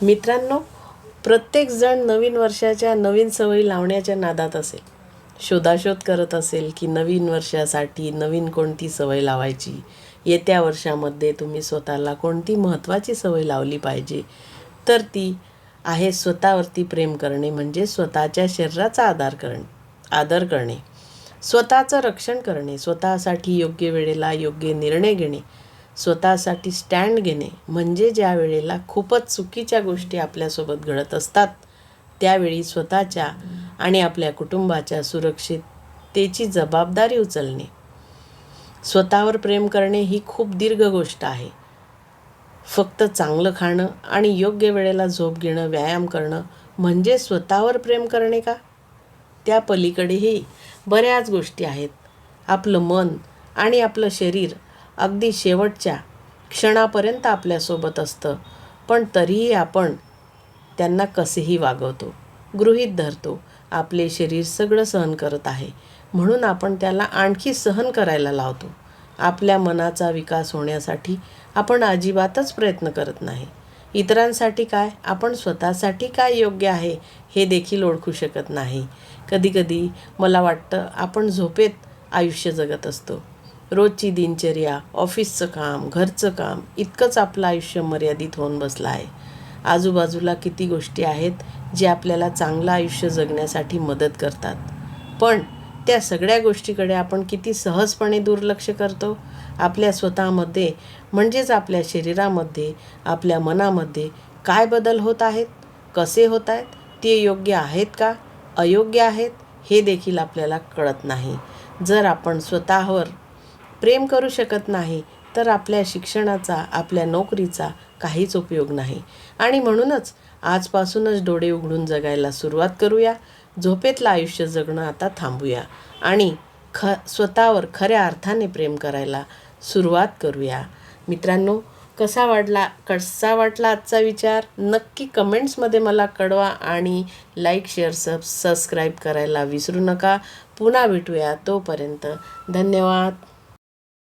मित्रांनो, प्रत्येकजण नवीन वर्षाच्या नवीन सवयी लावण्याच्या नादात असेल. शोधाशोध करत असेल की नवीन वर्षासाठी नवीन कोणती सवय लावायची. येत्या वर्षामध्ये तुम्ही स्वतःला कोणती महत्त्वाची सवय लावली पाहिजे. तर ती आहे स्वतःवरती प्रेम करणे, म्हणजे स्वतःच्या शरीराचा आदर करणे, स्वतःचं रक्षण करणे, स्वतःसाठी योग्य वेळेला योग्य निर्णय घेणे, स्वतःसाठी स्टँड घेणे. म्हणजे ज्या वेळेला खूपच चुकीच्या गोष्टी आपल्यासोबत घडत असतात त्यावेळी स्वतःच्या आणि आपल्या कुटुंबाच्या सुरक्षिततेची जबाबदारी उचलणे. स्वतःवर प्रेम करणे ही खूप दीर्घ गोष्ट आहे. फक्त चांगलं खाणं आणि योग्य वेळेला झोप घेणं, व्यायाम करणं म्हणजे स्वतःवर प्रेम करणे का? त्या पलीकडेही बऱ्याच गोष्टी आहेत. आपलं मन आणि आपलं शरीर अगदी शेवटच्या क्षणापर्यंत आपल्यासोबत असतं, पण तरीही आपण त्यांना कसेही वागवतो, गृहीत धरतो. आपले शरीर सगळं सहन करत आहे म्हणून आपण त्याला आणखी सहन करायला लावतो. आपल्या मनाचा विकास होण्यासाठी आपण अजिबातच प्रयत्न करत नाही. इतरांसाठी काय, आपण स्वतःसाठी काय योग्य आहे हे देखील ओळखू शकत नाही. कधीकधी मला वाटतं आपण झोपेत आयुष्य जगत असतो. रोजची दिनचर्या, ऑफिसचं काम, घरचं काम, इतकंच आपलं आयुष्य मर्यादित होऊन बसलं आहे. आजूबाजूला किती गोष्टी आहेत जे आपल्याला चांगलं आयुष्य जगण्यासाठी मदत करतात, पण त्या सगळ्या गोष्टीकडे आपण किती सहजपणे दुर्लक्ष करतो. आपल्या स्वतःमध्ये म्हणजेच आपल्या शरीरामध्ये, आपल्या मनामध्ये काय बदल होत आहेत, कसे होत आहेत, ते योग्य आहेत का अयोग्य आहेत हे देखील आपल्याला कळत नाही. जर आपण स्वतःवर प्रेम करू शकत नाही तर आपल्या शिक्षणाचा, आपल्या नोकरीचा काहीच उपयोग नाही. आणि म्हणूनच आजपासूनच डोळे उघडून जगायला सुरुवात करूया. झोपेतलं आयुष्य जगणं आता थांबूया आणि स्वतःवर खऱ्या अर्थाने प्रेम करायला सुरुवात करूया. मित्रांनो, कसा वाटला आजचा विचार नक्की कमेंट्समध्ये मला कळवा आणि लाईक, शेअर, सबस्क्राईब करायला विसरू नका. पुन्हा भेटूया. तोपर्यंत धन्यवाद.